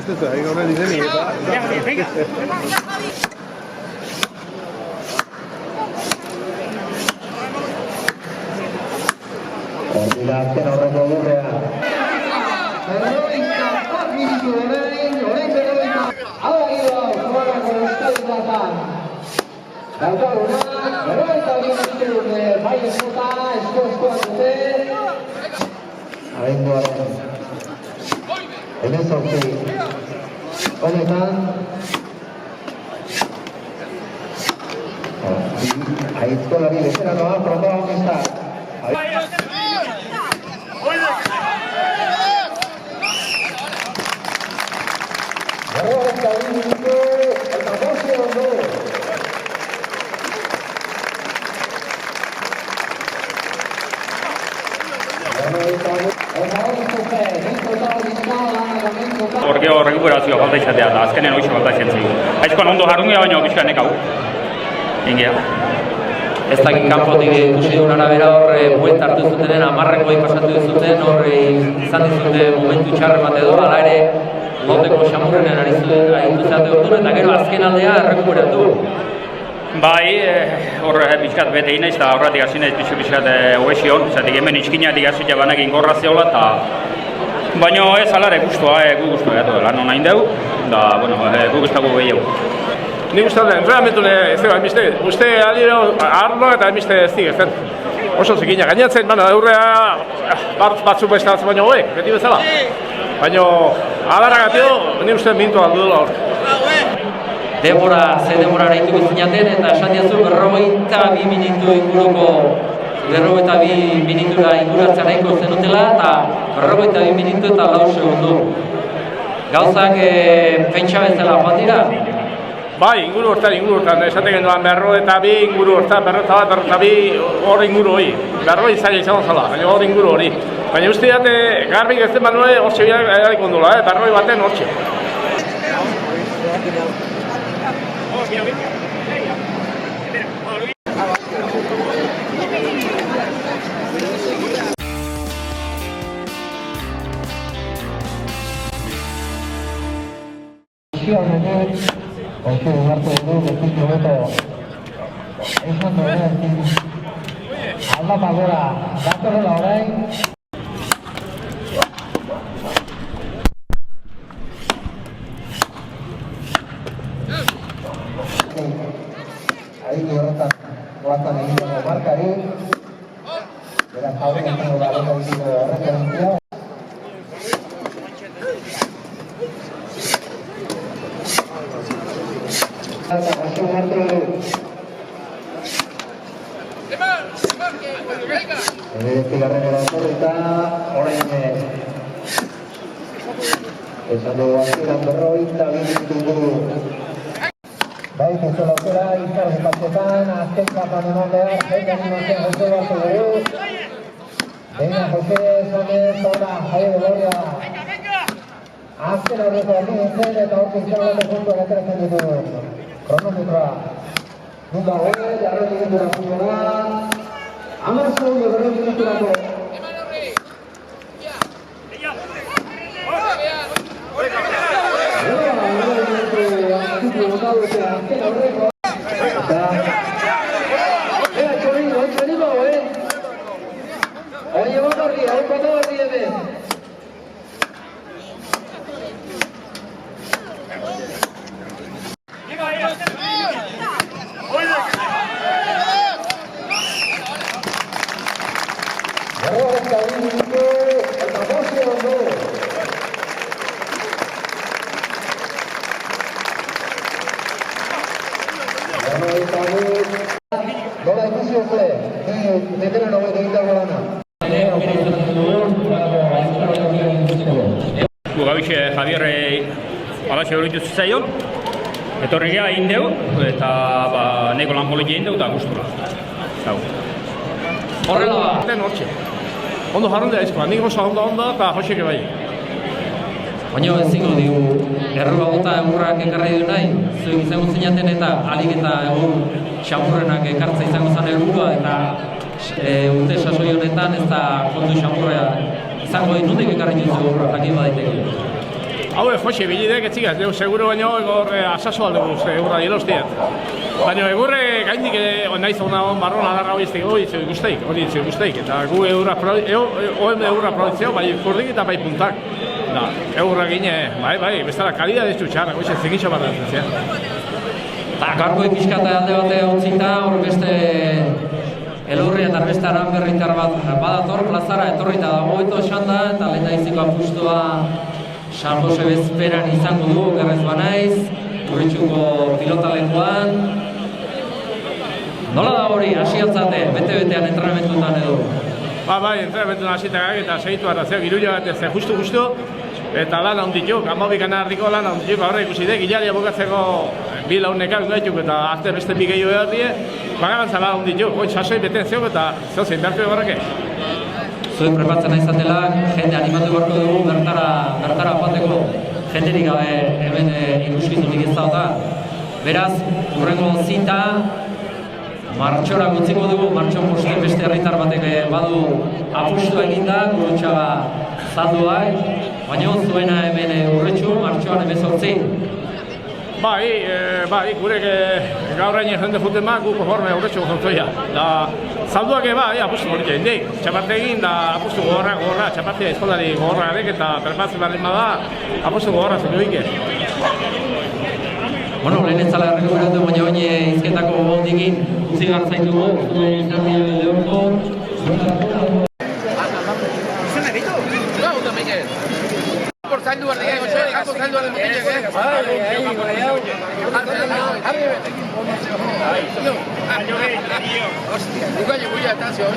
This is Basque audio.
stessa, hai una disegnata. Grazie, non lo volere. Allora io guarda con lo stadio da Tana. Da Torino, però il taglio vai a sfruttare, scuote. Avendo adesso qui. Come fan? Hai scuola di lettera no, protagonista. Porque recuperazioa falta izatea da, azkenean hoxe falta izan zaigu. Aizkoan ondo jarrungia baina pixkan ekau. Ingea. Ez dakit kanpotik ikusi duen arabera hor buelta hartu zutenen, 10 pasatu zuten, hor izan dizute momentu txarren bat edo, ala ere loteko xamurrenen aritu zate orduan, eta gero azken aldea errekuperatu. Bai, hor pixkat bete inaiz eta horretik hasi naiz pixkat obesion, zatik hemen itxkinatik hasi jabanak inkorra zehola, eta baina ez alare guztua, gu guztua edo lan hona indeu, da, bueno, gu guztago gehiago. Ni guztatzen, realmente ez da, uste aliro arlo eta emiste ez dik, ez den. Oso zikina, gainatzen, aurrea batzuk bestatzen baino goek, beti bezala. Baina, adarragatio, ni uste mintu aldu dela hor. Ze denbora nahituko zinaten, eta esan diazu 42 minutu inguruko 42 minutura inguratzea nahiko zenutela, eta 42 minutu eta 4 segundu. Gauzak pentsa bezala joan dira? Bai, inguru hortan, esaten genduan 42 inguru hortan, 42 hor inguru hori. 40 zaila izango zala, baina hor inguru hori. Baina uste dut, garbik ez den banue hortxe biak erarik ondula, 40 baten hortxe. Porque hartu dugu guztitu beto esan duenekin aldapa gora datorrela orain. Adiki horretan goazan egin dugu markari beraz jaurek izango da horretan egin dugu referentzia. Bigarren eratorri eta orain esan dugu hasieran 42 minutu. Bai, pistola aukera, izan espazioetan, azken kapan eman behar, zein animazioan Jose bat dugu. Venga, Jose, Sonez, Zona, Jaio de Gloria. Azken aurreko hartu nintzen eta hortu izan puntu eretrezen ditugu. Kronometroa. Nunca hori, jarreti gindu rapunera. 10 segundo berroi minuturako. Oye, vamos arriba, un pato arriba de. Nola ikusi okle, netera nobe egiten gana. Gabixe Javier alaxe horitu zitzaion, etorri geha egin dugu, eta neko lan politia egin dugu eta guztura. Horrela ba? Den hortxe. Ondo jarrundea izkoa, nik oso onda eta Joseke bai. Baina ezingo digu, errua bota egurrak ekarri du nahi, zuek izango zinaten eta alik eta egun xamurrenak ekartza izango zen helburua eta urte sasoi honetan ez da kontu xamurrea izango nondik ekarri dut egurra, jakin badaiteke. Hau Jose bilidek etxikaz, seguro baino egor asaso aldugu egurra dieloztiet. Baina egurre gaindik naiz hona hon barron adarra hoiztik hori itzu ikusteik. Eta gu egurra produzio, bai kurdik eta bai puntak. Da, egurra gine, bai, bestara kalida dezu txarra, goize zingitxo bat dut. Eta garko ipizkata alde bate utzita, hor beste elurria eta beste aran berrintar bat badator, plazara etorrita dago eto esan da, eta lehendaiziko apustua San Jose bezperan izango du, gerrez banaiz, Urritxuko pilotalekuan. Nola da hori, hasiatzate, bete-betean entrenamentuetan edo? Bai, entrenamentuetan hasitak eta segitu arrazeak, iruila bat ez justu, eta lan handituk, amabik anardiko lan handituk, horre ikusi dek, hilaria bukatzeko bi launekak gaituk eta arte beste bi gehiago behar die, bagantza lan handituk, oin sasoi beten zeok eta zeuzein behartu egorrake. Zuen prepatzen aizatela, jende animatu beharko dugu bertara joateko jenderik gabe hemen ikuskizunik ez da. Beraz, hurrengo zita, martxora gutziko dugu, martxo posten beste herritar batek badu apustu eginda, Gurutxaga zalduak, baina zuena hemen Urretxu, martxoan 18. Bai, gurek gaur hain jende futen ma, gu konforme Urretxu gozautoia. Da, zalduak bai, apustu hori jendeik. Txaparte egin, da apustu gogorra, txapartea eskolari gogorra garek, eta perpatzen baldin bada, apustu gogorra zenioike. Bueno, lehen ez zala errekuperatu, baina oin izketako gondikin utzi gartzaitugu, zuen izan lehorko. Zaildu behar dira, gako zaildu behar dira. Hostia, bukaino guia eta zion.